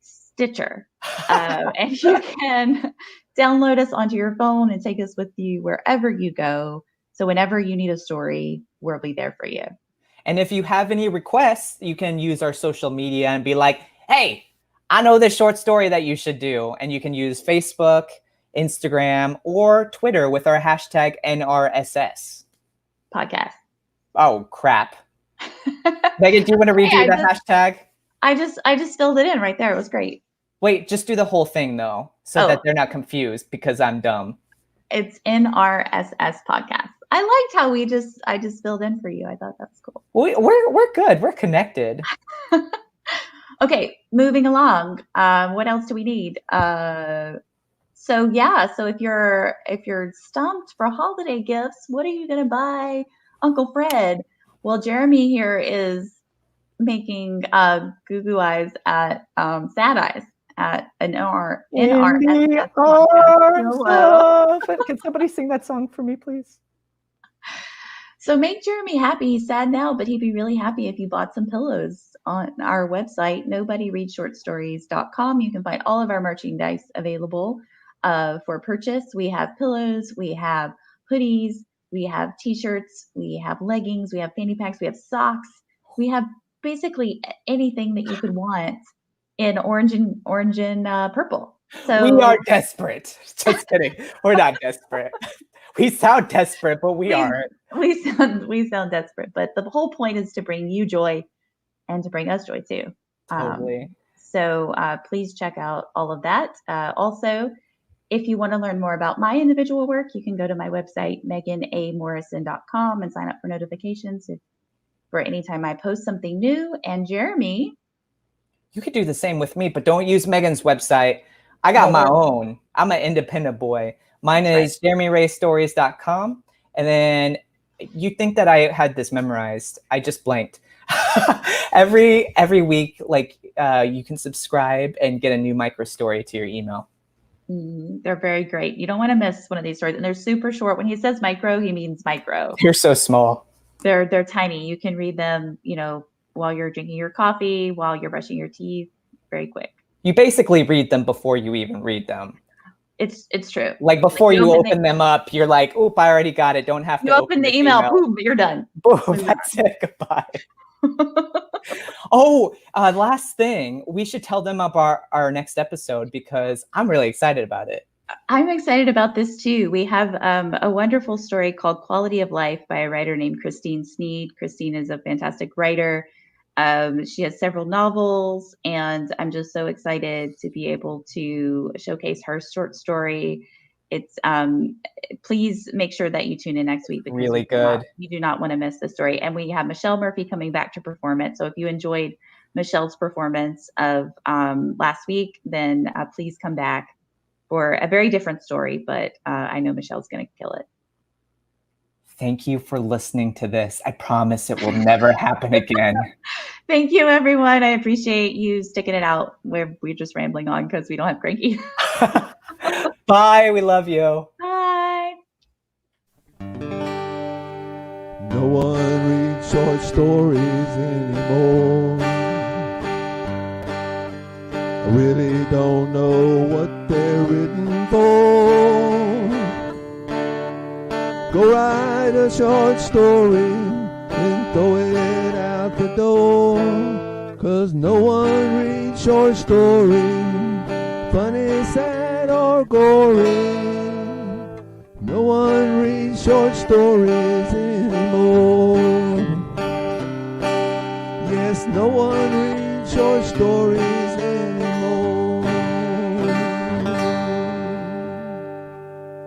Speaker 3: Stitcher. And you can download us onto your phone and take us with you wherever you go. So whenever you need a story, we'll be there for you.
Speaker 2: And if you have any requests, you can use our social media and be like, hey, I know this short story that you should do. And you can use Facebook, Instagram, or Twitter with our hashtag NRSS.
Speaker 3: Podcast.
Speaker 2: Oh, crap. Megan, do you want to redo the hashtag?
Speaker 3: I just filled it in right there. It was great.
Speaker 2: Wait, just do the whole thing, though, so that they're not confused because I'm dumb.
Speaker 3: It's NRSS podcast. I liked how I just filled in for you. I thought that was cool.
Speaker 2: We're good. We're connected.
Speaker 3: Okay, moving along. What else do we need? So if you're stumped for holiday gifts, what are you gonna buy Uncle Fred? Well, Jeremy here is making goo eyes at sad eyes at an NRSS podcast.
Speaker 2: Can somebody sing that song for me, please?
Speaker 3: So make Jeremy happy. He's sad now, but he'd be really happy if you bought some pillows on our website, nobodyreadshortstories.com. You can find all of our merchandise available for purchase. We have pillows, we have hoodies, we have t-shirts, we have leggings, we have fanny packs, we have socks. We have basically anything that you could want in orange and purple. So
Speaker 2: we are desperate. Just kidding. We're not desperate. We sound desperate, but we aren't.
Speaker 3: We sound desperate, but the whole point is to bring you joy and to bring us joy too.
Speaker 2: Totally.
Speaker 3: So please check out all of that. Also, if you want to learn more about my individual work, you can go to my website, meganamorrison.com, and sign up for notifications for anytime I post something new. And Jeremy,
Speaker 2: you could do the same with me, but don't use Megan's website. I got my own. I'm an independent boy. Mine is jeremyraystories.com. And then you think that I had this memorized. I just blanked. every week, you can subscribe and get a new micro story to your email.
Speaker 3: They're very great. You don't want to miss one of these stories. And they're super short. When he says micro, he means micro.
Speaker 2: You're so small.
Speaker 3: They're tiny. You can read them, while you're drinking your coffee, while you're brushing your teeth, very quick.
Speaker 2: You basically read them before you even read them.
Speaker 3: It's true.
Speaker 2: Like before
Speaker 3: you
Speaker 2: you
Speaker 3: open
Speaker 2: open them up, you're like, oop, I already got it. Don't have to
Speaker 3: You open the
Speaker 2: this
Speaker 3: email, boom, you're done.
Speaker 2: Boom, that's it. Goodbye. Last thing, we should tell them about our next episode because I'm really excited about it.
Speaker 3: I'm excited about this too. We have a wonderful story called Quality of Life by a writer named Christine Sneed. Christine is a fantastic writer. She has several novels, and I'm just so excited to be able to showcase her short story. It's please make sure that you tune in next week because
Speaker 2: really good.
Speaker 3: You do not want to miss the story. And we have Michelle Murphy coming back to perform it. So if you enjoyed Michelle's performance of last week, then please come back for a very different story. But I know Michelle's going to kill it.
Speaker 2: Thank you for listening to this. I promise it will never happen again.
Speaker 3: Thank you, everyone. I appreciate you sticking it out where we're just rambling on because we don't have Cranky.
Speaker 2: Bye. We love you.
Speaker 3: Bye.
Speaker 4: No one reads short stories anymore. I really don't know what they're written for. Go write a short story and throw it out the door. 'Cause no one reads short stories, funny, sad, or gory. No one reads short stories anymore. Yes, no one reads short stories